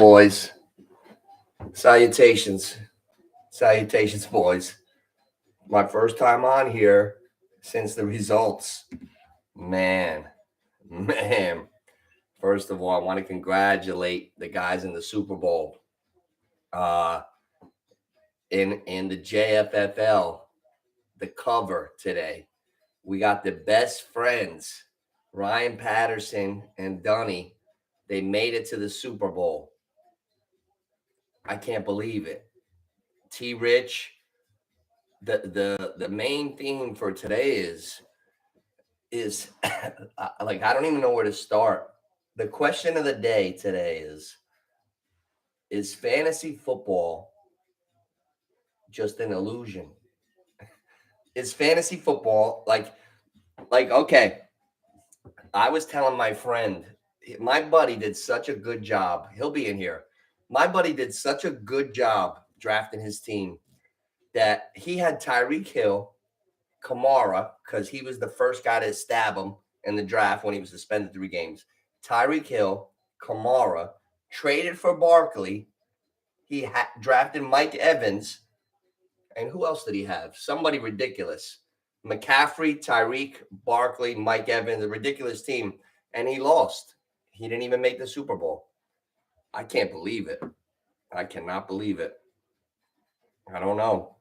boys? Salutations. Salutations, boys. My first time on here since the results. Man. First of all, I want to congratulate the guys in the Super Bowl. In the JFFL, the cover today, we got the best friends, Ryan Patterson and Dunny. They made it to the Super Bowl. I can't believe it. T Rich, the main theme for today is like, I don't even know where to start. The question of the day today is fantasy football just an illusion? Is fantasy football like okay, I was telling my friend, my buddy did such a good job. He'll be in here. My buddy did such a good job drafting his team that he had Tyreek Hill, Kamara, because he was the first guy to stab him in the draft when he was suspended 3 games. Tyreek Hill, Kamara, traded for Barkley. He drafted Mike Evans. And who else did he have? Somebody ridiculous. McCaffrey, Tyreek, Barkley, Mike Evans, a ridiculous team. And he lost. He didn't even make the Super Bowl. I can't believe it. I cannot believe it. I don't know.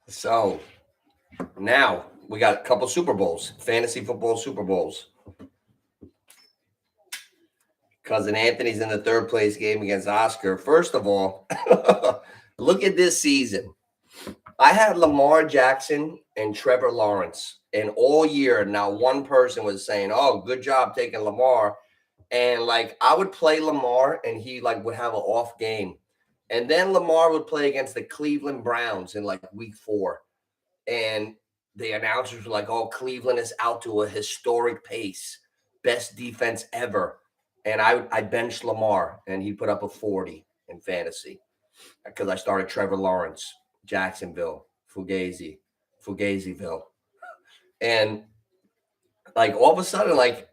So now we got a couple Super Bowls, fantasy football Super Bowls. Cousin Anthony's in the 3rd place game against Oscar. First of all, look at this season. I had Lamar Jackson and Trevor Lawrence, and all year now one person was saying, "Oh, good job taking Lamar," and like I would play Lamar, and he like would have an off game, and then Lamar would play against the Cleveland Browns in like week 4, and the announcers were like, "Oh, Cleveland is out to a historic pace, best defense ever," and I benched Lamar, and he put up a 40 in fantasy because I started Trevor Lawrence. Jacksonville, Fugaziville. And like all of a sudden, like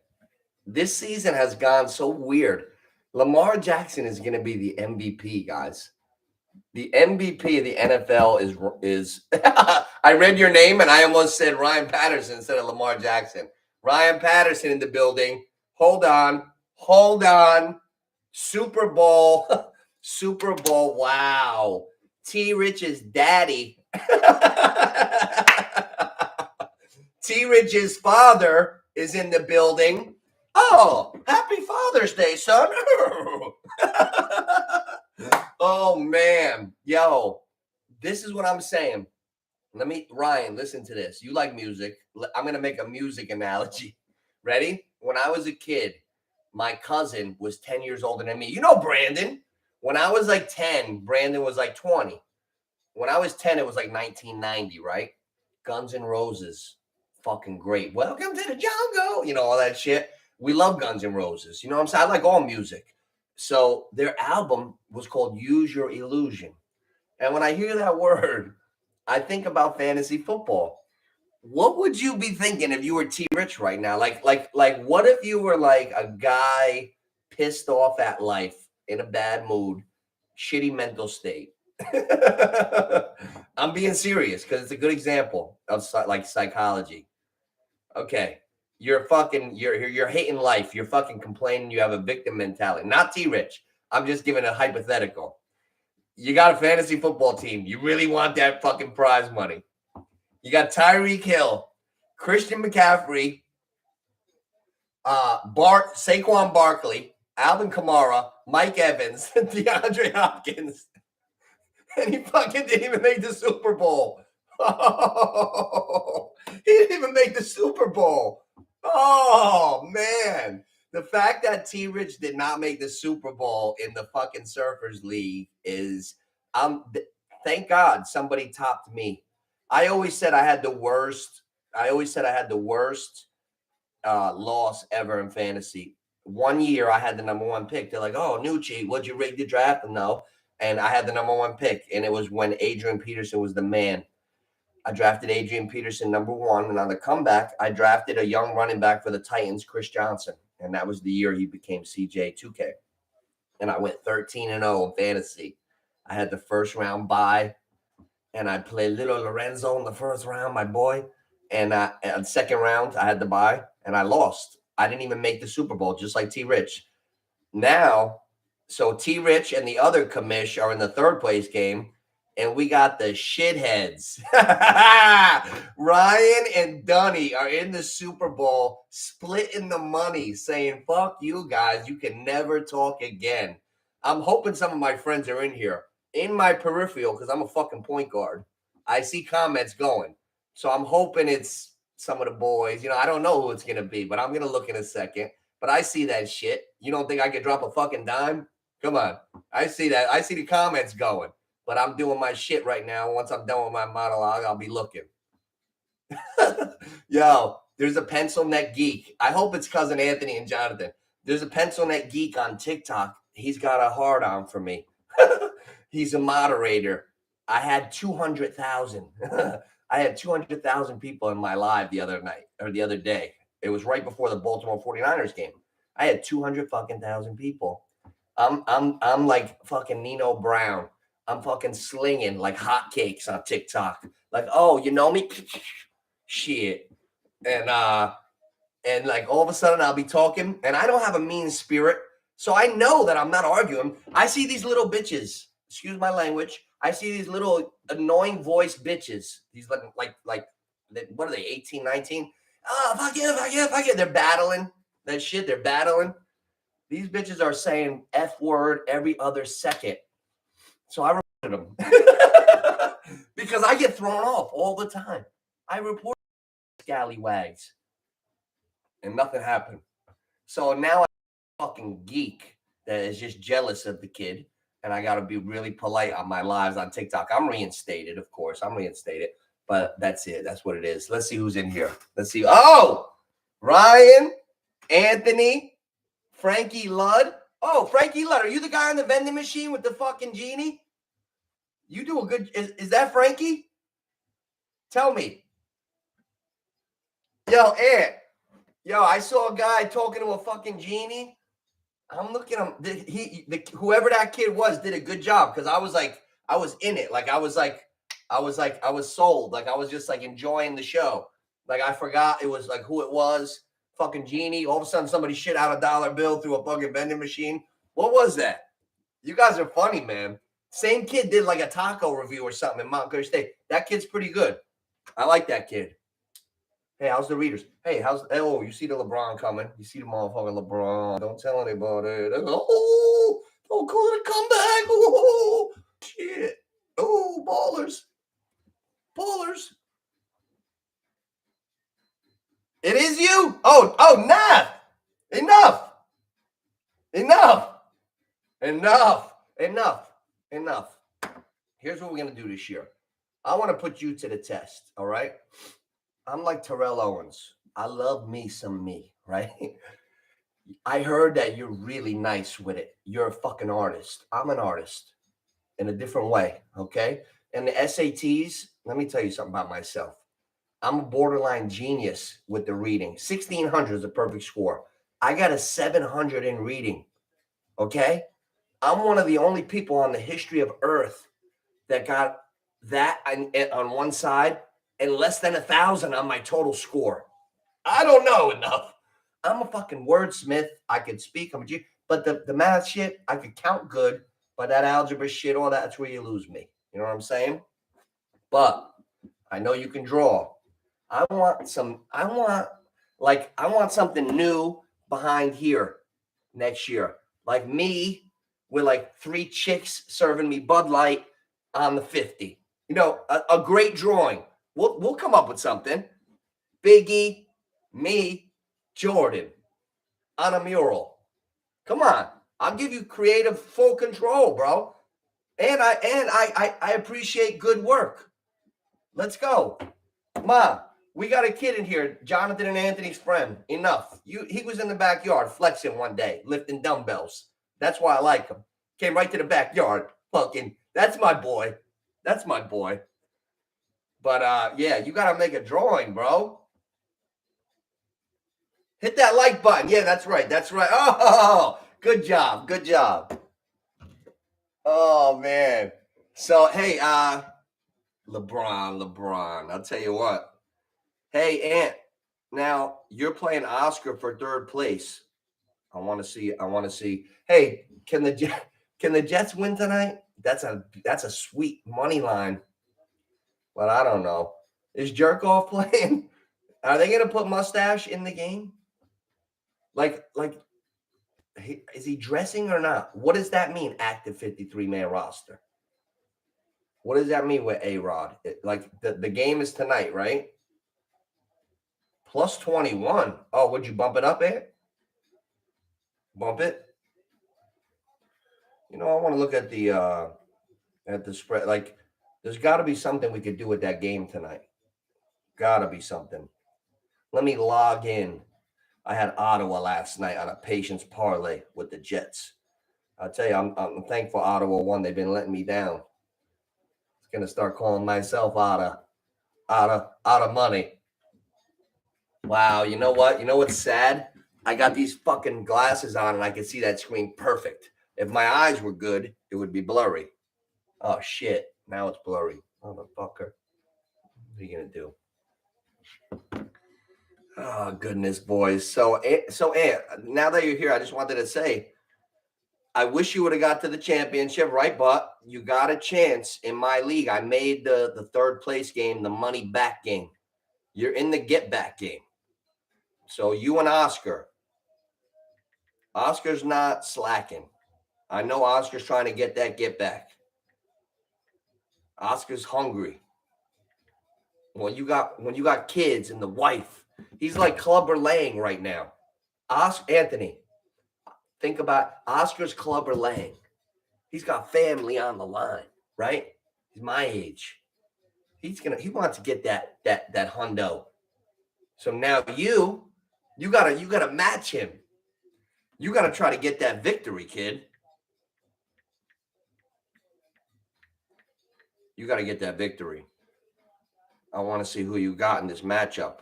this season has gone so weird. Lamar Jackson is going to be the MVP, guys. The MVP of the NFL is I read your name and I almost said Ryan Patterson instead of Lamar Jackson. Ryan Patterson in the building. Hold on. Super Bowl. Wow. T Rich's daddy. T Rich's father is in the building. Oh, happy Father's Day, son. Oh, man. Yo, this is what I'm saying. Ryan, listen to this. You like music. I'm going to make a music analogy. Ready? When I was a kid, my cousin was 10 years older than me. You know Brandon. When I was like 10, Brandon was like 20. When I was 10, it was like 1990, right? Guns N' Roses. Fucking great. Welcome to the jungle. You know, all that shit. We love Guns N' Roses. You know what I'm saying? I like all music. So their album was called Use Your Illusion. And when I hear that word, I think about fantasy football. What would you be thinking if you were T Rich right now? Like what if you were like a guy pissed off at life, in a bad mood, shitty mental state? I'm being serious because it's a good example of like psychology. Okay, you're hating life. You're fucking complaining. You have a victim mentality. Not T Rich. I'm just giving a hypothetical. You got a fantasy football team. You really want that fucking prize money. You got Tyreek Hill, Christian McCaffrey, Saquon Barkley, Alvin Kamara, Mike Evans, DeAndre Hopkins, and he fucking didn't even make the Super Bowl. Oh, he didn't even make the Super Bowl. Oh, man. The fact that T Rich did not make the Super Bowl in the fucking Surfers League is thank God somebody topped me. I always said I had the worst. I always said I had the worst loss ever in fantasy. One year I had the number one pick. They're like, "Oh, Noochie, would you rig the draft?" No, and I had the number one pick, and it was when Adrian Peterson was the man. I drafted Adrian Peterson number one, and on the comeback, I drafted a young running back for the Titans, Chris Johnson, and that was the year he became CJ2K. And I went 13-0 in fantasy. I had the first round bye, and I played little Lorenzo in the first round, my boy. And second round, I had the bye, and I lost. I didn't even make the Super Bowl, just like T. Rich. Now, so T. Rich and the other commish are in the third place game, and we got the shitheads. Ryan and Dunny are in the Super Bowl, splitting the money, saying, fuck you guys, you can never talk again. I'm hoping some of my friends are in here. In my peripheral, because I'm a fucking point guard, I see comments going. So I'm hoping it's some of the boys. You know, I don't know who it's going to be, but I'm going to look in a second. But I see that shit. You don't think I could drop a fucking dime? Come on. I see that. I see the comments going. But I'm doing my shit right now. Once I'm done with my monologue, I'll be looking. Yo, there's a pencil neck geek. I hope it's cousin Anthony and Jonathan. There's a pencil neck geek on TikTok. He's got a hard on for me. He's a moderator. I had 200,000. I had 200,000 people in my live the other night or the other day. It was right before the Baltimore 49ers game. I had 200,000 people. I'm like fucking Nino Brown. I'm fucking slinging like hotcakes on TikTok. Like, oh, you know me? Shit. And like all of a sudden I'll be talking and I don't have a mean spirit. So I know that I'm not arguing. I see these little bitches, excuse my language. I see these little annoying voice bitches. These like what are they, 18, 19? Oh, fuck you, fuck you, fuck you. They're battling that shit. They're battling. These bitches are saying F word every other second. So I reported them because I get thrown off all the time. I report scallywags and nothing happened. So now I'm a fucking geek that is just jealous of the kid. And I got to be really polite on my lives on TikTok. I'm reinstated, of course. I'm reinstated. But that's it. That's what it is. Let's see who's in here. Let's see. Oh, Ryan, Anthony, Frankie Ludd. Oh, Frankie Ludd. Are you the guy on the vending machine with the fucking genie? You do a good... Is that Frankie? Tell me. Yo, Ant. Yo, I saw a guy talking to a fucking genie. I'm looking at him. Whoever that kid was did a good job because I was in it. I was sold. Like I was just like enjoying the show. Like I forgot it was like who it was. Fucking genie. All of a sudden somebody shit out a dollar bill through a fucking vending machine. What was that? You guys are funny, man. Same kid did like a taco review or something in Montclair State. That kid's pretty good. I like that kid. Hey, how's the readers? Hey, you see the LeBron coming. You see the motherfucking LeBron. Don't tell anybody. Oh, don't call it a comeback. Oh, shit. Oh, ballers. Ballers. It is you? Oh, nah. Enough. Here's what we're going to do this year. I want to put you to the test, all right? I'm like Terrell Owens. I love me some me, right? I heard that you're really nice with it. You're a fucking artist. I'm an artist in a different way, okay? And the SATs, let me tell you something about myself. I'm a borderline genius with the reading. 1,600 is a perfect score. I got a 700 in reading, okay? I'm one of the only people on the history of Earth that got that on one side and less than 1,000 on my total score. I don't know enough. I'm a fucking wordsmith. I could speak. I'm a G. But the math shit, I could count good. But that algebra shit, all that's where you lose me. You know what I'm saying? But I know you can draw. I want something new behind here next year. Like me with like 3 chicks serving me Bud Light on the 50. You know, a great drawing. We'll come up with something. Biggie, me, Jordan. on a mural. Come on. I'll give you creative full control, bro. And I appreciate good work. Let's go. Ma, we got a kid in here, Jonathan and Anthony's friend. Enough. He was in the backyard flexing one day, lifting dumbbells. That's why I like him. Came right to the backyard. Fucking, that's my boy. That's my boy. But yeah, you gotta make a drawing, bro. Hit that like button. Yeah, that's right. That's right. Oh, good job. Good job. Oh man. So hey, LeBron. I'll tell you what. Hey, Ant. Now you're playing Oscar for third place. I want to see. Hey, can the Jets win tonight? That's a sweet money line. But I don't know. Is Jerkoff playing? Are they gonna put Mustache in the game? Like, is he dressing or not? What does that mean? Active 53-man roster. What does that mean with A-Rod? Like the game is tonight, right? Plus 21. Oh, would you bump it up, Ant? Bump it. You know, I want to look at the spread. Like, there's got to be something we could do with that game tonight. Got to be something. Let me log in. I had Ottawa last night on a patience parlay with the Jets. I'll tell you, I'm thankful Ottawa won. They've been letting me down. It's gonna start calling myself out of money. Wow, you know what? You know what's sad? I got these fucking glasses on and I can see that screen perfect. If my eyes were good, it would be blurry. Oh shit! Now it's blurry, motherfucker. What are you gonna do? Oh goodness, boys. So now that you're here, I just wanted to say, I wish you would have got to the championship, right? But you got a chance in my league. I made the third place game, the money back game. You're in the get back game. So you and Oscar's not slacking. I know Oscar's trying to get that get back. Oscar's hungry. When you got kids and the wife, he's like Clubber Lang right now. Anthony, think about Oscar's Clubber Lang. He's got family on the line, right? He's my age. He wants to get that hundo. So now you gotta match him. You gotta try to get that victory, kid. You gotta get that victory. I want to see who you got in this matchup.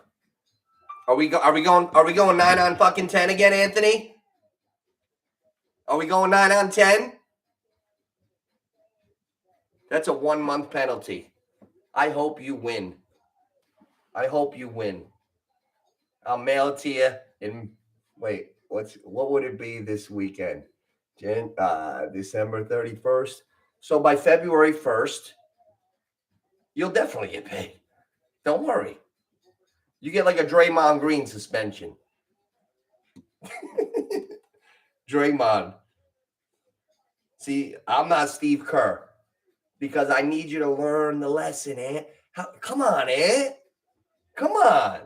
Are we going 9 on fucking 10 again, Anthony? Are we going 9 on 10? That's a 1-month penalty. I hope you win. I'll mail it to you in wait, what would it be this weekend? December 31st. So by February 1st, you'll definitely get paid. Don't worry. You get like a Draymond Green suspension. Draymond. See, I'm not Steve Kerr because I need you to learn the lesson, Ant. Come on, Ant. Come on.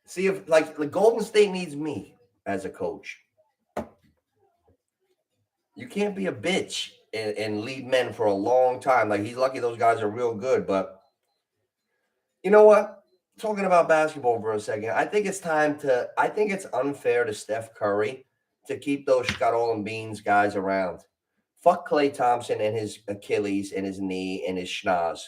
See if like the Golden State needs me as a coach. You can't be a bitch and lead men for a long time. Like he's lucky those guys are real good, but you know what? Talking about basketball for a second, I think it's unfair to Steph Curry to keep those scuttle and beans guys around. Fuck Klay Thompson and his Achilles and his knee and his schnoz.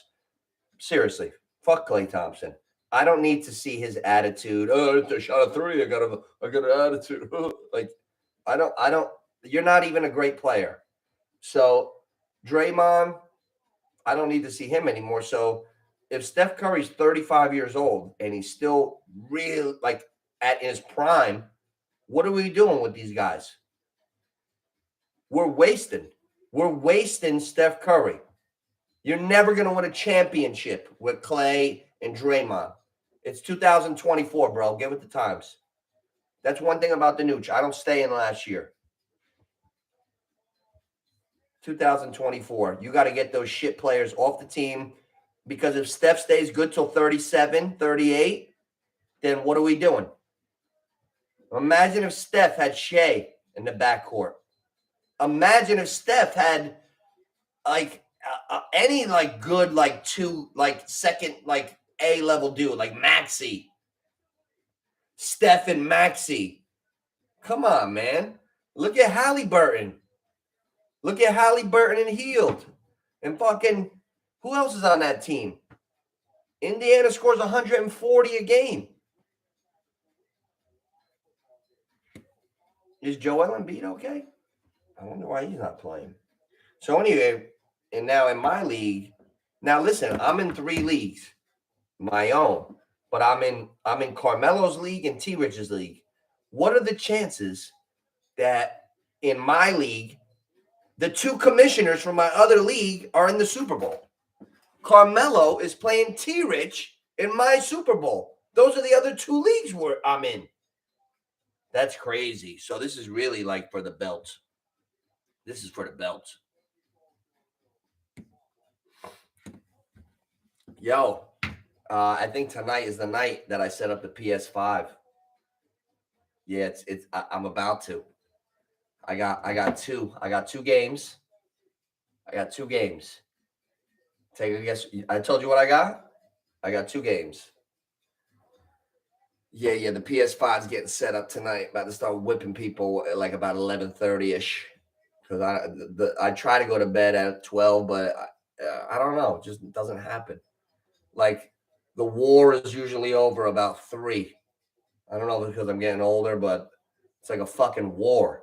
Seriously, fuck Klay Thompson. I don't need to see his attitude. Oh, it's a shot of 3. I got an attitude. Like, I don't. You're not even a great player. So, Draymond, I don't need to see him anymore. So, if Steph Curry's 35 years old and he's still real like at his prime, what are we doing with these guys? We're wasting Steph Curry. You're never going to win a championship with Klay and Draymond. It's 2024, bro. Get with the times. That's one thing about the Nooch. I don't stay in last year. 2024. You got to get those shit players off the team because if Steph stays good till 37, 38, then what are we doing? Imagine if Steph had Shea in the backcourt. Imagine if Steph had like any like good like two like second like A-level dude like Maxey. Steph and Maxey. Come on, man. Look at Halliburton. Look at Halliburton and Hield. And fucking who else is on that team? Indiana scores 140 a game. Is Joel Embiid okay? I wonder why he's not playing. So anyway, and now in my league, now listen, I'm in 3 leagues, my own, but I'm in Carmelo's league and T Rich's league. What are the chances that in my league, the 2 commissioners from my other league are in the Super Bowl? Carmelo is playing T Rich in my Super Bowl. Those are the other 2 leagues where I'm in. That's crazy. So this is really like for the belt. This is for the belt. Yo, I think tonight is the night that I set up the PS5. Yeah, I'm about to. I got 2 games. I got 2 games. Take a guess. I told you what I got. I got 2 games. Yeah. The PS5 is getting set up tonight. About to start whipping people at like about 11:30ish. Because I try to go to bed at 12, but I don't know. It just doesn't happen. Like the war is usually over about 3. I don't know because I'm getting older, but it's like a fucking war.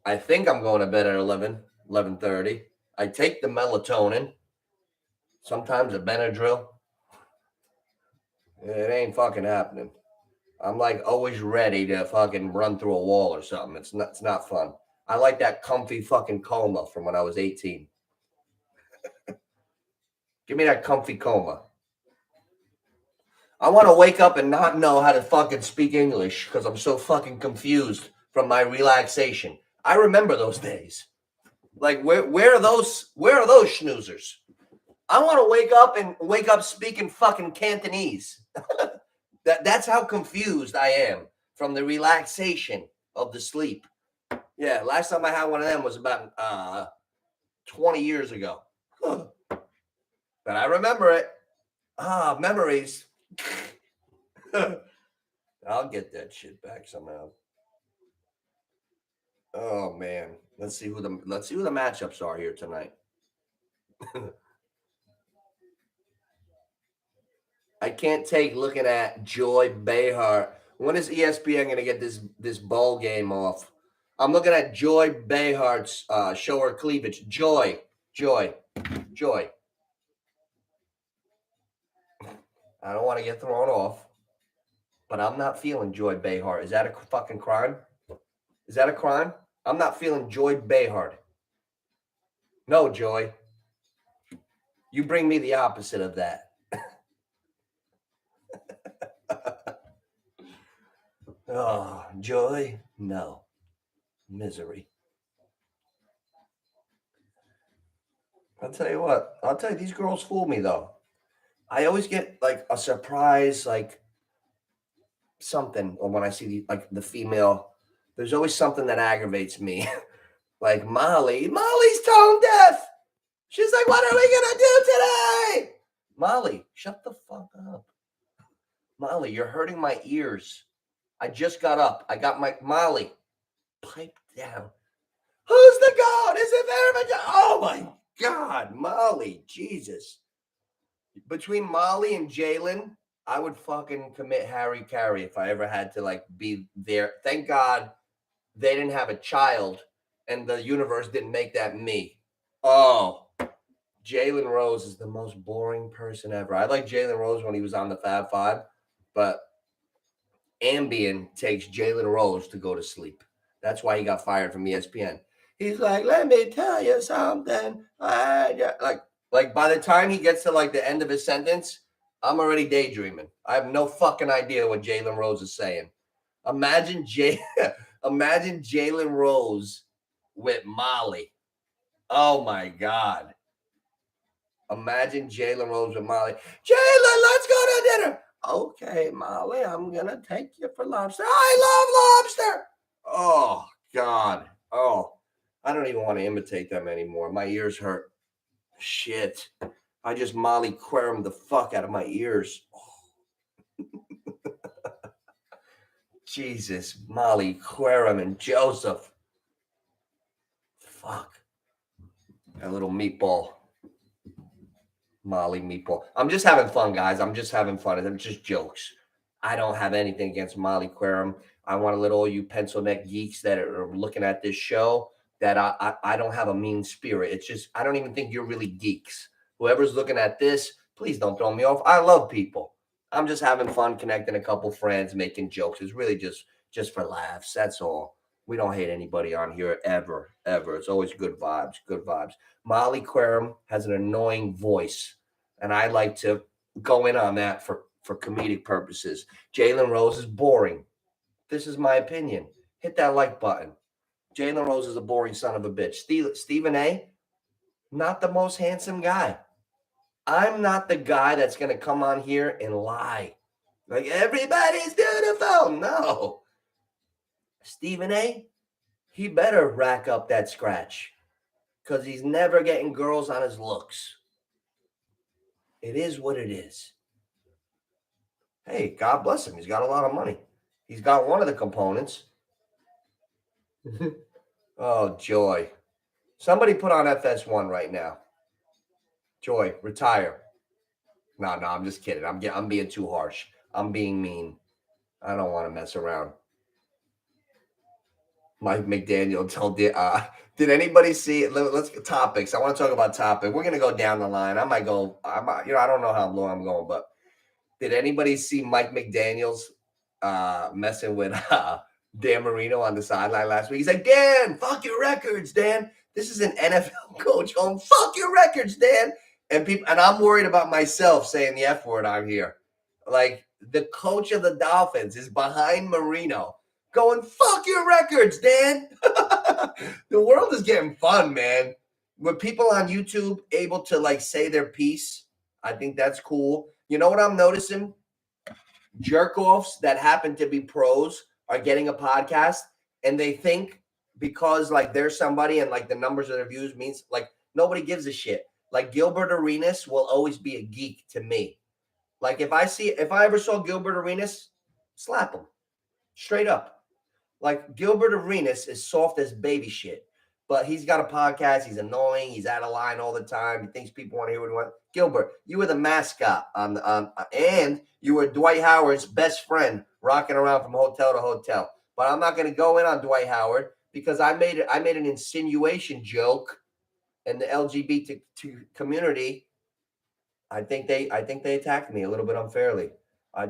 I think I'm going to bed at 11:30. I take the melatonin. Sometimes a Benadryl. It ain't fucking happening. I'm like always ready to fucking run through a wall or something. It's not fun. I like that comfy fucking coma from when I was 18. Give me that comfy coma. I want to wake up and not know how to fucking speak English because I'm so fucking confused from my relaxation. I remember those days. Like where are those schnoozers? I want to wake up speaking fucking Cantonese. That's how confused I am from the relaxation of the sleep. Yeah, last time I had one of them was about 20 years ago. But I remember it. Memories. I'll get that shit back somehow. Oh man, let's see who the matchups are here tonight. I can't take looking at Joy Behar. When is ESPN going to get this bowl game off? I'm looking at Joy Behar's show her cleavage. Joy. I don't want to get thrown off, but I'm not feeling Joy Behar. Is that a fucking crime? Is that a crime? I'm not feeling Joy Behar. No, Joy. You bring me the opposite of that. Oh, joy? No. Misery. I'll tell you what. I'll tell you, these girls fool me, though. I always get, like, a surprise, like, something. Or when I see, the female, there's always something that aggravates me. Like, Molly's tone deaf. She's like, what are we going to do today? Molly, shut the fuck up. Molly, you're hurting my ears. I just got up. I got my Molly. Pipe down. Who's the goat? Is it very? Oh my God, Molly, Jesus. Between Molly and Jalen, I would fucking commit Harry Carey if I ever had to be there. Thank God they didn't have a child and the universe didn't make that me. Oh, Jalen Rose is the most boring person ever. I like Jalen Rose when he was on the Fab Five, but Ambien takes Jalen Rose to go to sleep. That's why he got fired from ESPN. He's like, let me tell you something. Like by the time he gets to the end of his sentence, I'm already daydreaming. I have no fucking idea what Jalen Rose is saying. Imagine Jalen Rose with Molly. Oh my God. Imagine Jalen Rose with Molly. Jalen, let's go to dinner. Okay, Molly, I'm gonna take you for lobster. I love lobster. Oh God. Oh, I don't even want to imitate them anymore. My ears hurt. Shit. I just Molly Querum the fuck out of my ears. Jesus, Molly Querum and Joseph. Fuck. That little meatball. Molly meatball. I'm just having fun, guys. I'm just having fun. It's just jokes. I don't have anything against Molly Querum. I want to let all you pencil neck geeks that are looking at this show that I don't have a mean spirit. It's just I don't even think you're really geeks. Whoever's looking at this, please don't throw me off. I love people. I'm just having fun connecting a couple friends, making jokes. It's really just for laughs. That's all. We don't hate anybody on here ever, ever. It's always good vibes, good vibes. Molly Querum has an annoying voice, and I like to go in on that for comedic purposes. Jalen Rose is boring. This is my opinion. Hit that like button. Jalen Rose is a boring son of a bitch. Stephen A, not the most handsome guy. I'm not the guy that's going to come on here and lie. Like, everybody's beautiful. No. Stephen A, he better rack up that scratch because he's never getting girls on his looks. It is what it is. Hey, God bless him. He's got a lot of money. He's got one of the components. Oh, Joy. Somebody put on FS1 right now. Joy, retire. No, I'm just kidding. I'm being too harsh. I'm being mean. I don't want to mess around. Mike McDaniel told did anybody see it? Let's get topics. I want to talk about topic. We're gonna go down the line. I might go. I don't know how long I'm going, but did anybody see Mike McDaniels messing with Dan Marino on the sideline last week? He's like, Dan, fuck your records, Dan. This is an NFL coach going, fuck your records, Dan. And I'm worried about myself saying the F word on here. Like, the coach of the Dolphins is behind Marino going, fuck your records, Dan. The world is getting fun, man. With people on YouTube able to like say their piece, I think that's cool. You know what I'm noticing? Jerk-offs that happen to be pros are getting a podcast, and they think because like they're somebody and like the numbers of their views means like nobody gives a shit. Like Gilbert Arenas will always be a geek to me. Like if I ever saw Gilbert Arenas, slap him straight up. Like Gilbert Arenas is soft as baby shit, but he's got a podcast. He's annoying. He's out of line all the time. He thinks people want to hear what he wants. Gilbert, you were the mascot and you were Dwight Howard's best friend, rocking around from hotel to hotel. But I'm not going to go in on Dwight Howard because I made an insinuation joke, and the LGBT community, I think they attacked me a little bit unfairly.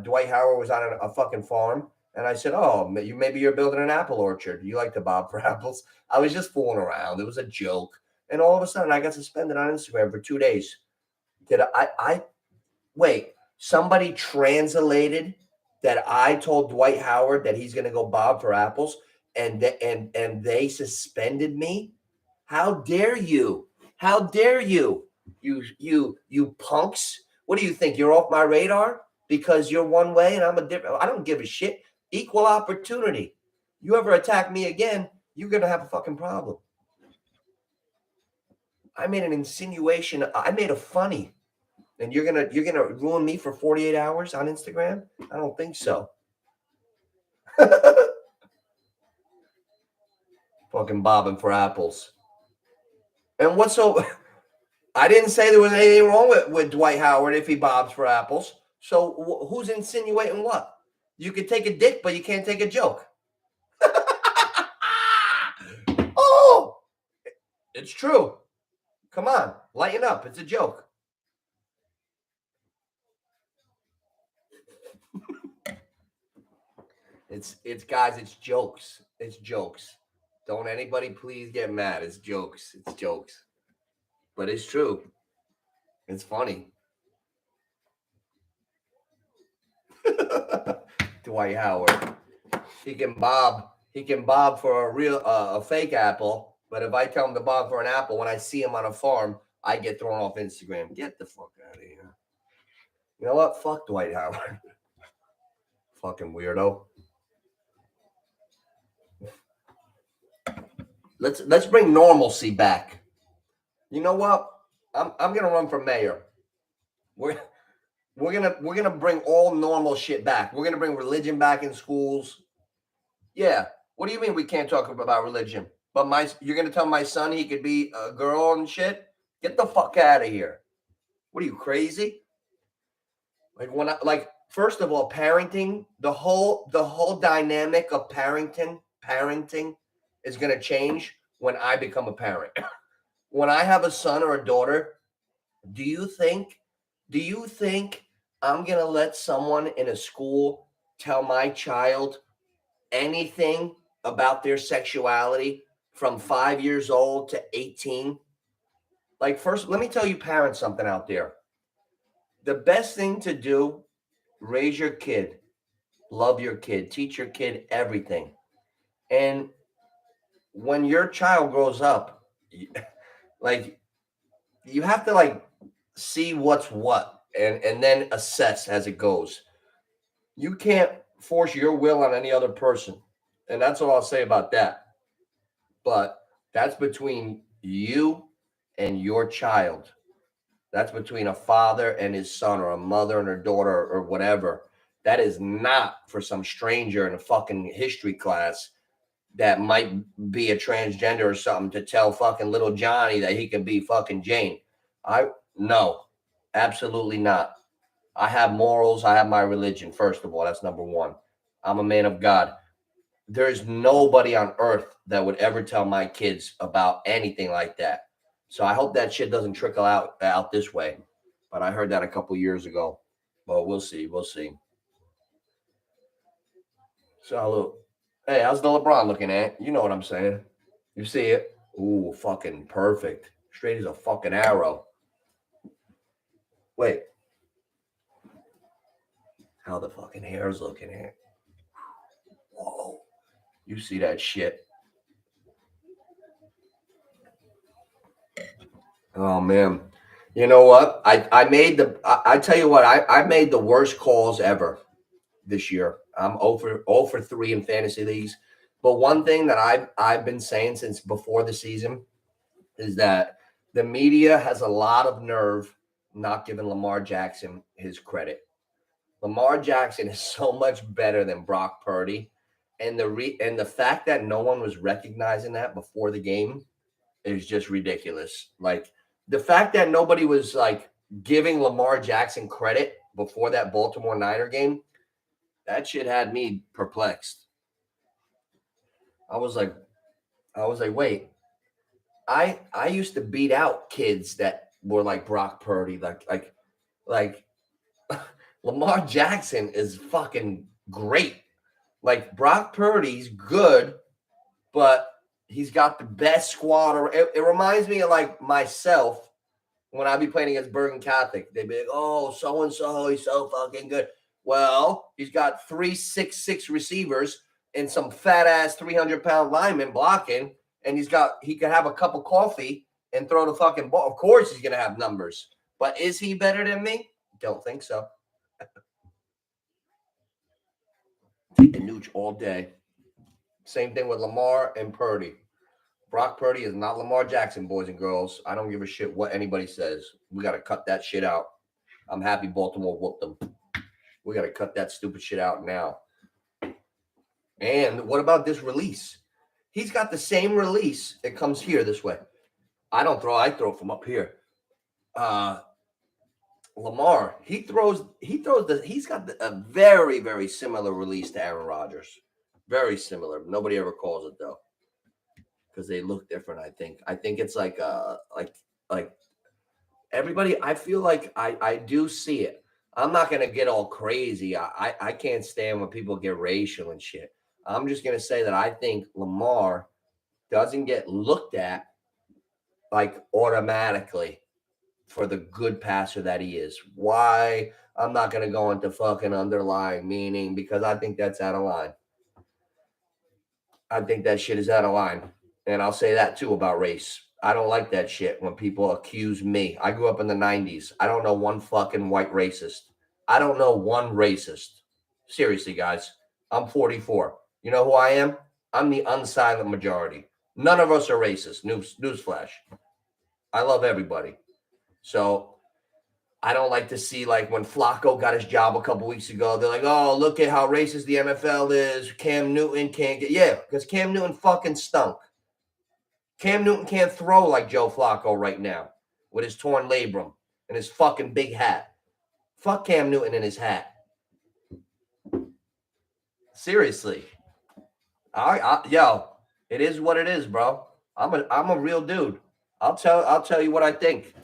Dwight Howard was on a fucking farm, and I said, "Oh, maybe you're building an apple orchard. You like to bob for apples?" I was just fooling around. It was a joke, and all of a sudden, I got suspended on Instagram for 2 days. Did I wait? Somebody translated that I told Dwight Howard that he's going to go bob for apples, and they suspended me. How dare you? How dare you? You punks. What do you think? You're off my radar because you're one way and I'm a different. I don't give a shit. Equal opportunity. You ever attack me again, you're gonna have a fucking problem. I made an insinuation. I made a funny, and you're gonna ruin me for 48 hours on Instagram? I don't think so. Fucking bobbing for apples. And what's so? I didn't say there was anything wrong with Dwight Howard if he bobs for apples. So who's insinuating what? You could take a dick, but you can't take a joke. Oh, it's true. Come on, lighten up. It's a joke. It's guys, it's jokes. It's jokes. Don't anybody please get mad. It's jokes. It's jokes. But it's true. It's funny. Dwight Howard. He can bob for a real a fake apple, but if I tell him to bob for an apple, when I see him on a farm, I get thrown off Instagram. Get the fuck out of here. You know what? Fuck Dwight Howard. Fucking weirdo. Let's bring normalcy back. You know what? I'm gonna run for mayor. We're we're gonna bring all normal shit back. We're gonna bring religion back in schools. Yeah. What do you mean we can't talk about religion? But you're gonna tell my son he could be a girl and shit? Get the fuck out of here. What are you, crazy? First of all, parenting, the whole dynamic of parenting is gonna change when I become a parent. When I have a son or a daughter, do you think I'm gonna let someone in a school tell my child anything about their sexuality from 5 years old to 18? Like, first, let me tell you, parents, something out there. The best thing to do, raise your kid, love your kid, teach your kid everything. And when your child grows up, like, you have to like see what's what and then assess as it goes. You can't force your will on any other person. And that's all I'll say about that. But that's between you and your child. That's between a father and his son, or a mother and her daughter, or whatever. That is not for some stranger in a fucking history class that might be a transgender or something to tell fucking little Johnny that he can be fucking Jane. No, absolutely not. I have morals. I have my religion. First of all, that's number one. I'm a man of God. There's nobody on earth that would ever tell my kids about anything like that. So I hope that shit doesn't trickle out this way. But I heard that a couple years ago. Well, we'll see. We'll see. So, hey, how's the LeBron looking at? You know what I'm saying. You see it? Ooh, fucking perfect. Straight as a fucking arrow. Wait. How the fucking hair's looking at? Whoa. You see that shit? Oh man. You know what? I tell you what, I made the worst calls ever this year. I'm over 3 in fantasy leagues. But one thing that I've been saying since before the season is that the media has a lot of nerve not giving Lamar Jackson his credit. Lamar Jackson is so much better than Brock Purdy, and the fact that no one was recognizing that before the game is just ridiculous. Like, the fact that nobody was like giving Lamar Jackson credit before that Baltimore Niner game, that shit had me perplexed. I was like, wait, I used to beat out kids that were like Brock Purdy, like Lamar Jackson is fucking great. Like, Brock Purdy's good, but he's got the best squad. It reminds me of like myself when I be playing against Bergen Catholic. They'd be like, oh, so and so, he's so fucking good. Well, he's got 3'6" receivers and some fat ass 300-pound lineman blocking, and he could have a cup of coffee and throw the fucking ball. Of course, he's gonna have numbers, but is he better than me? Don't think so. Take the Nooch all day. Same thing with Lamar and Purdy. Brock Purdy is not Lamar Jackson, boys and girls. I don't give a shit what anybody says. We got to cut that shit out. I'm happy Baltimore whooped them. We got to cut that stupid shit out now. And what about this release? He's got the same release. It comes here this way. I throw from up here. Lamar, he's got a very, very similar release to Aaron Rodgers. Very similar. Nobody ever calls it though, because they look different. I think it's like everybody. I feel like I do see it. I'm not gonna get all crazy. I can't stand when people get racial and shit. I'm just gonna say that I think Lamar doesn't get looked at like automatically for the good passer that he is. Why? I'm not gonna go into fucking underlying meaning, because I think that's out of line. I think that shit is out of line. And I'll say that too about race. I don't like that shit when people accuse me. I grew up in the 90s. I don't know one fucking white racist. I don't know one racist. Seriously, guys. I'm 44. You know who I am? I'm the unsilent majority. None of us are racist. Newsflash. I love everybody. So I don't like to see, like, when Flacco got his job a couple weeks ago, they're like, oh, look at how racist the NFL is. Cam Newton can't get. Yeah, because Cam Newton fucking stunk. Cam Newton can't throw like Joe Flacco right now with his torn labrum and his fucking big hat. Fuck Cam Newton and his hat. Seriously. Yo, it is what it is, bro. I'm a real dude. I'll tell you what I think.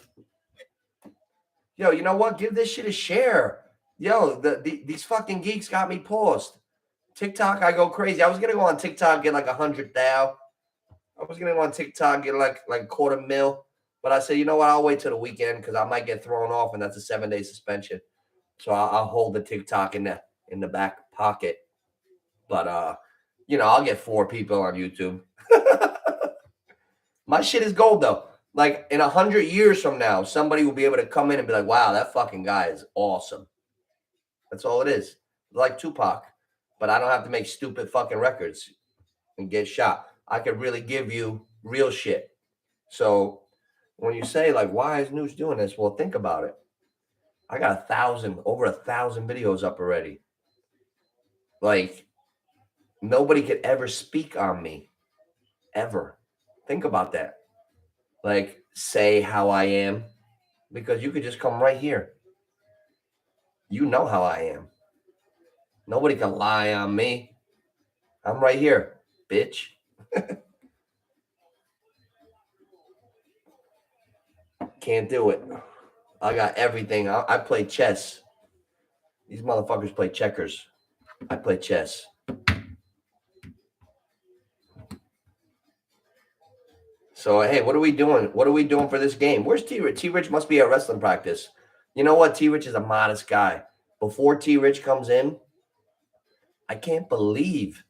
Yo, you know what? Give this shit a share. Yo, these fucking geeks got me paused. TikTok, I go crazy. I was gonna go on TikTok, get like 100,000. I was gonna go on TikTok, get like $250,000. But I said, you know what? I'll wait till the weekend because I might get thrown off, and that's a 7-day suspension. So I'll hold the TikTok in the back pocket. But I'll get 4 people on YouTube. My shit is gold though. Like in 100 years from now, somebody will be able to come in and be like, wow, that fucking guy is awesome. That's all it is. Like Tupac. But I don't have to make stupid fucking records and get shot. I could really give you real shit. So when you say, like, why is Nooch doing this? Well, think about it. I got over 1,000 videos up already. Like, nobody could ever speak on me. Ever. Think about that. Like, say how I am. Because you could just come right here. You know how I am. Nobody can lie on me. I'm right here, bitch. Can't do it. I got everything. I play chess. These motherfuckers play checkers. I play chess. So, hey, what are we doing? What are we doing for this game? Where's T-Rich? T-Rich must be at wrestling practice. You know what? T-Rich is a modest guy. Before T-Rich comes in, I can't believe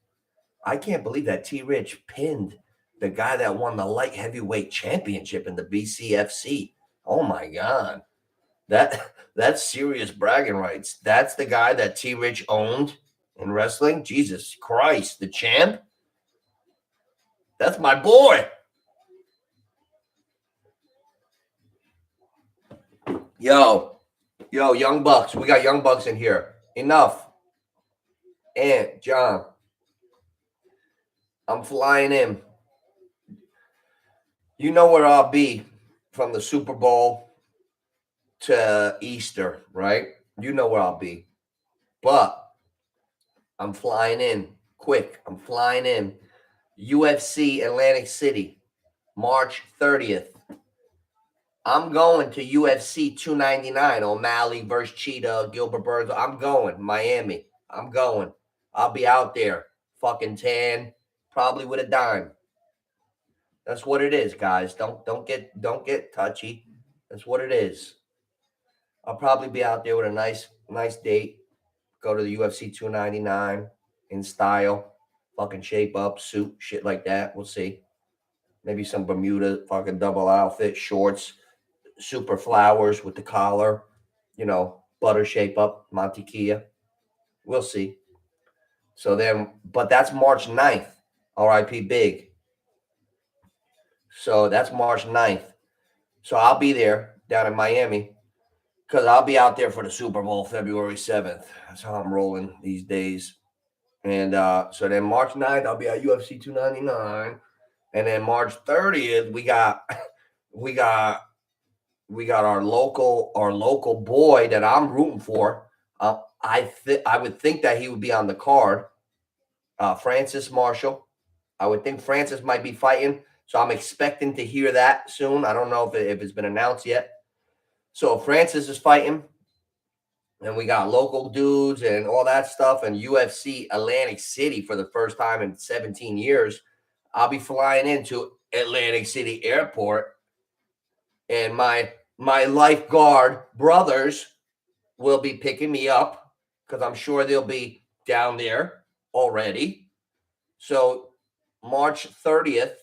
that T-Rich pinned the guy that won the light heavyweight championship in the BCFC. Oh, my God. That's serious bragging rights. That's the guy that T-Rich owned in wrestling? Jesus Christ, the champ? That's my boy. Yo, Young Bucks. We got Young Bucks in here. Enough. And John, I'm flying in. You know where I'll be from the Super Bowl to Easter, right? You know where I'll be. But I'm flying in quick. I'm flying in. UFC Atlantic City, March 30th. I'm going to UFC 299, O'Malley versus Cheetah, Gilbert Burns. I'm going. Miami. I'm going. I'll be out there. Fucking tan, probably with a dime. That's what it is, guys. Don't get touchy. That's what it is. I'll probably be out there with a nice date. Go to the UFC 299 in style. Fucking shape up, suit, shit like that. We'll see. Maybe some Bermuda fucking double outfit, shorts, super flowers with the collar, butter shape up, mantequilla. We'll see. So then, but that's March 9th. R.I.P. Big. So that's March 9th. So I'll be there down in Miami because I'll be out there for the Super Bowl February 7th. That's how I'm rolling these days. And so then March 9th, I'll be at UFC 299. And then March 30th, we got our local boy that I'm rooting for. I would think that he would be on the card. Francis Marshall. I would think Francis might be fighting. So I'm expecting to hear that soon. I don't know if it's been announced yet. So Francis is fighting. And we got local dudes and all that stuff. And UFC Atlantic City for the first time in 17 years. I'll be flying into Atlantic City Airport. And my lifeguard brothers will be picking me up because I'm sure they'll be down there already. So March 30th,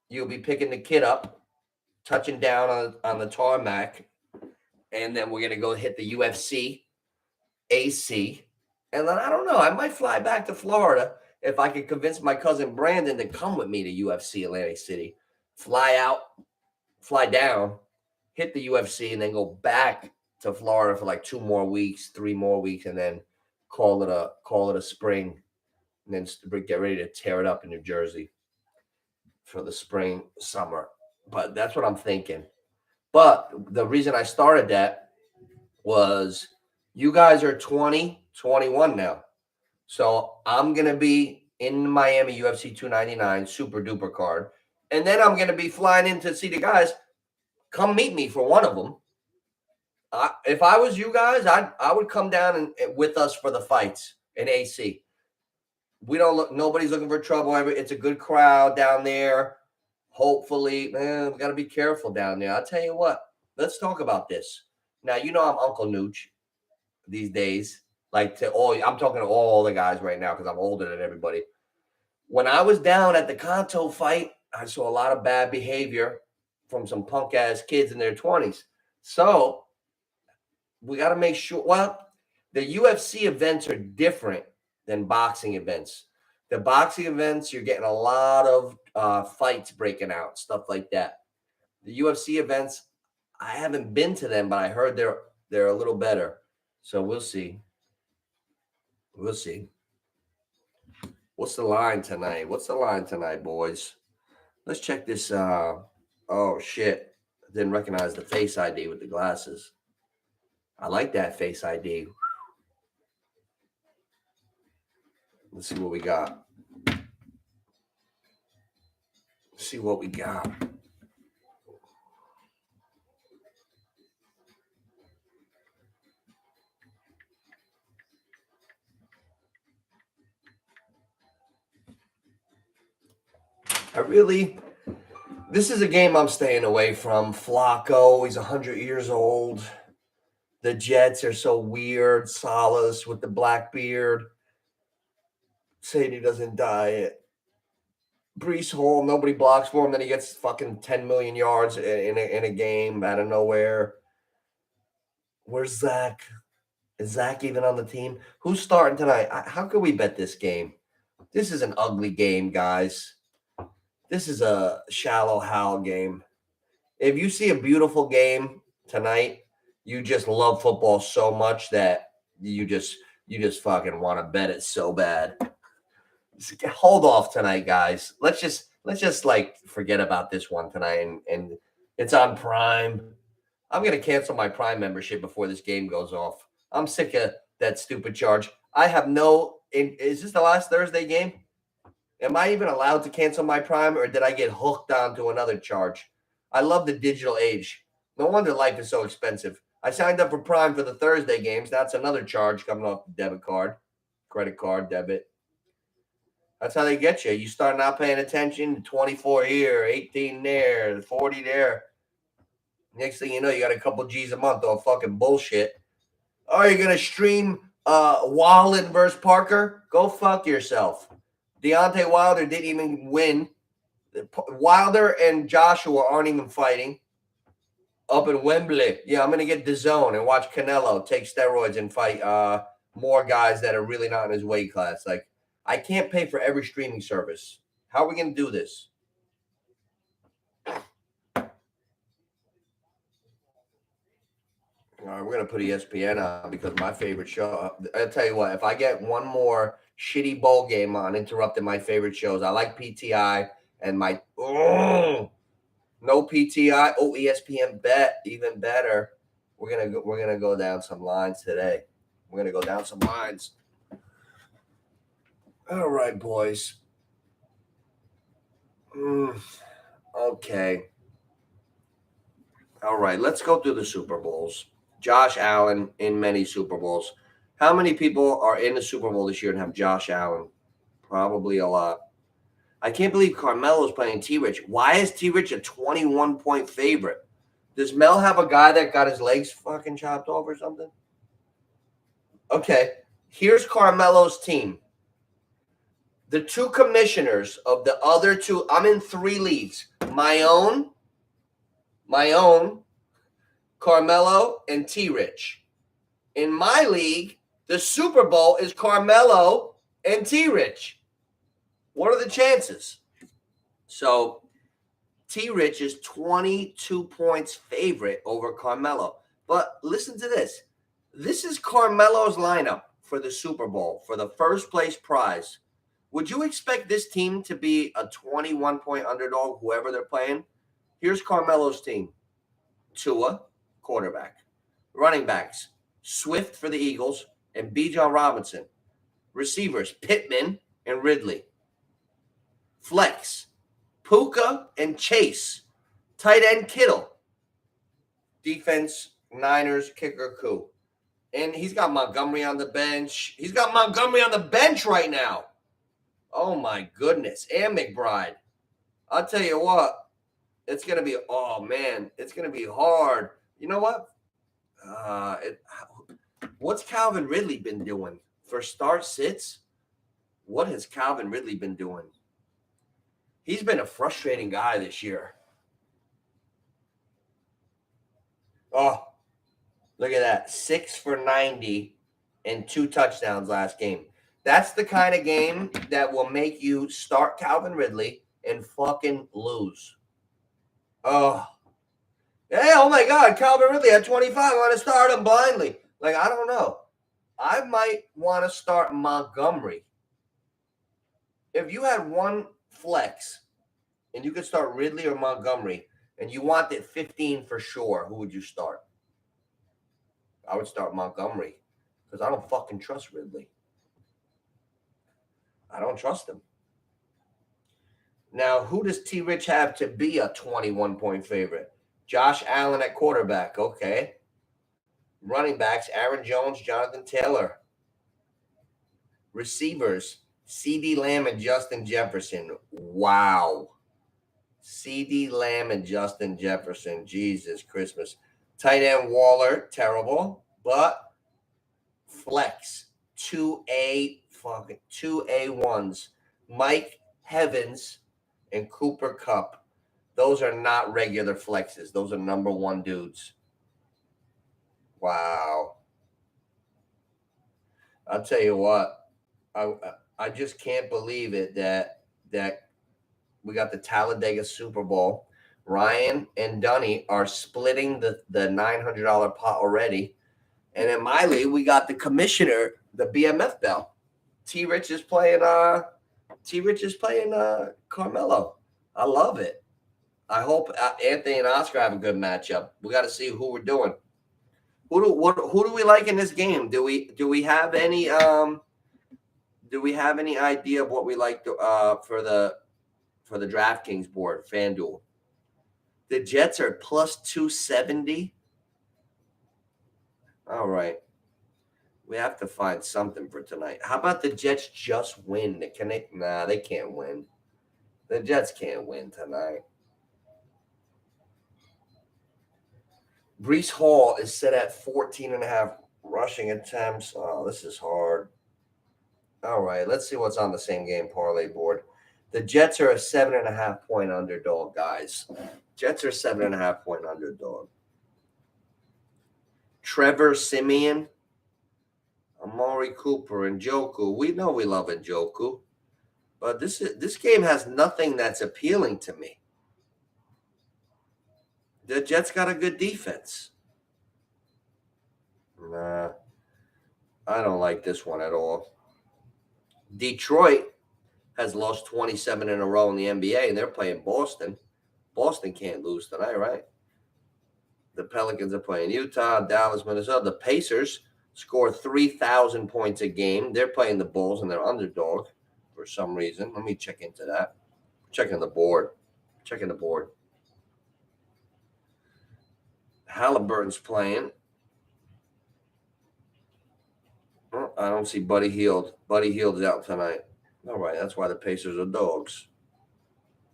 you'll be picking the kid up, touching down on the tarmac, and then we're going to go hit the UFC AC And then I don't know. I might fly back to Florida if I could convince my cousin Brandon to come with me to UFC Atlantic City. Fly out, fly down, hit the UFC, and then go back to Florida for like 2 more weeks, 3 more weeks, and then call it a spring, and then get ready to tear it up in New Jersey for the spring, summer. But that's what I'm thinking. But the reason I started that was you guys are 20, 21 now. So I'm going to be in Miami, UFC 299, super duper card. And then I'm going to be flying in to see the guys. Come meet me for one of them. If I was you guys, I would come down and with us for the fights in AC. We don't look. Nobody's looking for trouble. It's a good crowd down there. Hopefully, man, we got to be careful down there. I'll tell you what. Let's talk about this. Now, you know I'm Uncle Nooch these days. I'm talking to all the guys right now because I'm older than everybody. When I was down at the Kanto fight, I saw a lot of bad behavior from some punk ass kids in their 20s. So we got to make sure. Well, the UFC events are different than boxing events. The boxing events, you're getting a lot of fights breaking out, stuff like that. The UFC events, I haven't been to them, but I heard they're a little better. So we'll see. We'll see. What's the line tonight? Boys? Let's check this. Oh shit! I didn't recognize the Face ID with the glasses. I like that Face ID. Let's see what we got. This is a game I'm staying away from. Flacco, he's 100 years old. The Jets are so weird. Salas with the black beard. Saying he doesn't diet. Brees Hall, nobody blocks for him. Then he gets fucking 10 million yards in a game out of nowhere. Where's Zach? Is Zach even on the team? Who's starting tonight? How could we bet this game? This is an ugly game, guys. This is a shallow Hal game. If you see a beautiful game tonight, you just love football so much that you just fucking want to bet it so bad. Hold off tonight, guys. Let's just like forget about this one tonight, and it's on Prime. I'm gonna cancel my Prime membership before this game goes off. I'm sick of that stupid charge. I have no. Is this the last Thursday game? Am I even allowed to cancel my Prime, or did I get hooked onto another charge? I love the digital age. No wonder life is so expensive. I signed up for Prime for the Thursday games. That's another charge coming off the debit card, credit card, debit. That's how they get you. You start not paying attention, 24 here, 18 there, 40 there. Next thing you know, you got a couple G's a month on fucking bullshit. Oh, you're going to stream Wallen versus Parker? Go fuck yourself. Deontay Wilder didn't even win. Wilder and Joshua aren't even fighting up in Wembley. Yeah, I'm going to get DAZN and watch Canelo take steroids and fight more guys that are really not in his weight class. Like, I can't pay for every streaming service. How are we going to do this? All right, we're going to put ESPN on because my favorite show. I'll tell you what, if I get one more shitty bowl game on interrupting my favorite shows, I like PTI and my no PTI. Oh, ESPN bet, even better. We're gonna go down some lines today. We're gonna go down some lines. All right, boys. Okay. All right, let's go through the Super Bowls. Josh Allen in many Super Bowls. How many people are in the Super Bowl this year and have Josh Allen? Probably a lot. I can't believe Carmelo's playing T-Rich. Why is T-Rich a 21-point favorite? Does Mel have a guy that got his legs fucking chopped off or something? Okay, here's Carmelo's team. The two commissioners of the other two, I'm in 3 leagues. My own, Carmelo, and T-Rich. In my league, The Super Bowl is Carmelo and T-Rich. What are the chances? So T-Rich is 22 points favorite over Carmelo. But listen to this. This is Carmelo's lineup for the Super Bowl, for the first place prize. Would you expect this team to be a 21-point underdog, whoever they're playing? Here's Carmelo's team. Tua, quarterback. Running backs, Swift for the Eagles and Bijan Robinson. Receivers, Pittman and Ridley. Flex, Puka and Chase. Tight end, Kittle. Defense, Niners, kicker, Koo. And he's got Montgomery on the bench. He's got Montgomery on the bench right now. Oh, my goodness. And McBride. I'll tell you what. It's going to be, oh, man. It's going to be hard. You know what? What's Calvin Ridley been doing? For start sits, what has Calvin Ridley been doing? He's been a frustrating guy this year. Oh, look at that. 6 for 90 and 2 touchdowns last game. That's the kind of game that will make you start Calvin Ridley and fucking lose. Oh. Hey, oh my God, Calvin Ridley at 25. I want to start him blindly. Like, I don't know. I might want to start Montgomery. If you had one flex and you could start Ridley or Montgomery and you wanted 15 for sure, who would you start? I would start Montgomery because I don't fucking trust Ridley. I don't trust him. Now, who does T-Rich have to be a 21-point favorite? Josh Allen at quarterback. Okay. Running backs, Aaron Jones, Jonathan Taylor. Receivers, CeeDee Lamb and Justin Jefferson. Wow. CeeDee Lamb and Justin Jefferson. Jesus Christmas. Tight end Waller, terrible. But flex, 2A1s. Mike Evans and Cooper Kupp. Those are not regular flexes. Those are number one dudes. Wow. I'll tell you what. I just can't believe it that we got the Talladega Super Bowl. Ryan and Dunny are splitting the $900 pot already. And in my league, we got the commissioner, the BMF belt. T-Rich is playing Carmelo. I love it. I hope Anthony and Oscar have a good matchup. We got to see who we're doing. Who do we like in this game? Do we have any idea of what we like for the DraftKings board, FanDuel? The Jets are plus 270. All right. We have to find something for tonight. How about the Jets just win? Can they? Nah, they can't win. The Jets can't win tonight. Breece Hall is set at 14.5 rushing attempts. Oh, this is hard. All right, let's see what's on the same game parlay board. The Jets are a 7.5 point underdog, guys. Jets are 7.5 point underdog. Trevor Siemian, Amari Cooper, and Njoku. We know we love Njoku, but this game has nothing that's appealing to me. The Jets got a good defense. Nah, I don't like this one at all. Detroit has lost 27 in a row in the NBA, and they're playing Boston. Boston can't lose tonight, right? The Pelicans are playing Utah, Dallas, Minnesota. The Pacers score 3,000 points a game. They're playing the Bulls, and they're underdog for some reason. Let me check into that. Checking the board. Halliburton's playing. Oh, I don't see Buddy Hield. Buddy Hield's out tonight. All right, that's why the Pacers are dogs.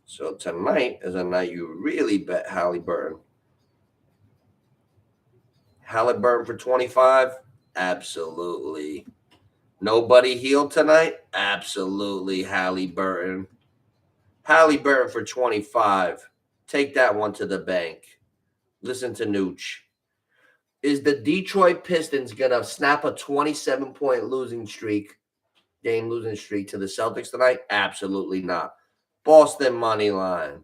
So tonight is a night you really bet Halliburton. Halliburton for 25? Absolutely. Nobody Hield tonight? Absolutely, Halliburton. Halliburton for 25. Take that one to the bank. Listen to Nooch. Is the Detroit Pistons going to snap a 27-point game losing streak to the Celtics tonight? Absolutely not. Boston money line.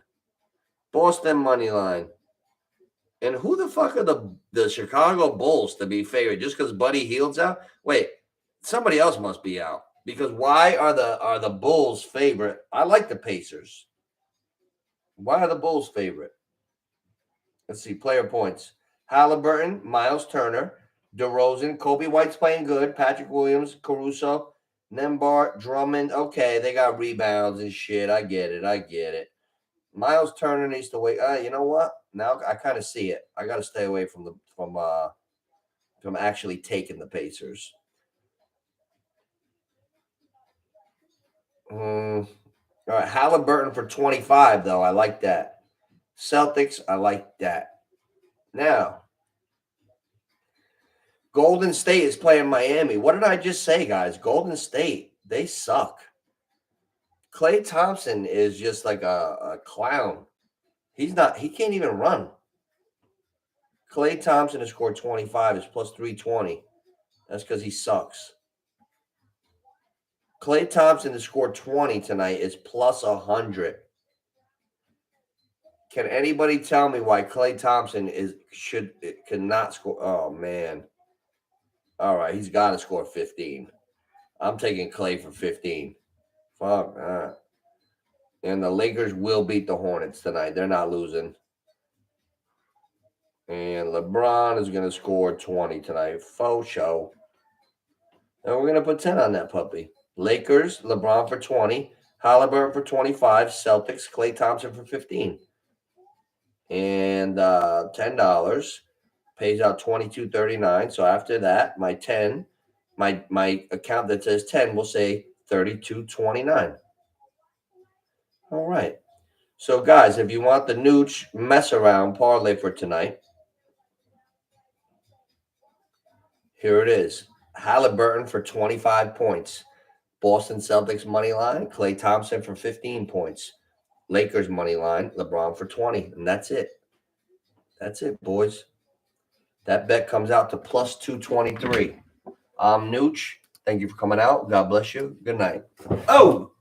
Boston money line. And who the fuck are the Chicago Bulls to be favored? Just because Buddy Hield's out? Wait, somebody else must be out. Because why are the Bulls favorite? I like the Pacers. Why are the Bulls favorite? Let's see. Player points. Halliburton, Miles Turner, DeRozan, Kobe White's playing good, Patrick Williams, Caruso, Nembhard, Drummond. Okay, they got rebounds and shit. I get it. Miles Turner needs to wait. You know what? Now I kind of see it. I got to stay away from actually taking the Pacers. All right, Halliburton for 25 though. I like that. Celtics, I like that. Now, Golden State is playing Miami. What did I just say, guys? Golden State, they suck. Klay Thompson is just like a clown. He can't even run. Klay Thompson has scored 25, is plus 320. That's because he sucks. Klay Thompson has scored 20 tonight, is plus 100. Can anybody tell me why Klay Thompson cannot score? Oh, man. All right, he's got to score 15. I'm taking Klay for 15. Fuck that. And the Lakers will beat the Hornets tonight. They're not losing. And LeBron is going to score 20 tonight. Faux show. And we're going to put 10 on that puppy. Lakers, LeBron for 20. Halliburton for 25. Celtics, Klay Thompson for 15. And $10 pays out $22.39. So after that, my 10, my account that says 10 will say $32.29. All right. So, guys, if you want the Nooch mess around parlay for tonight, here it is. Halliburton for 25 points. Boston Celtics money line. Klay Thompson for 15 points. Lakers money line. LeBron for 20. And that's it. That's it, boys. That bet comes out to plus 223. I'm Nooch. Thank you for coming out. God bless you. Good night. Oh!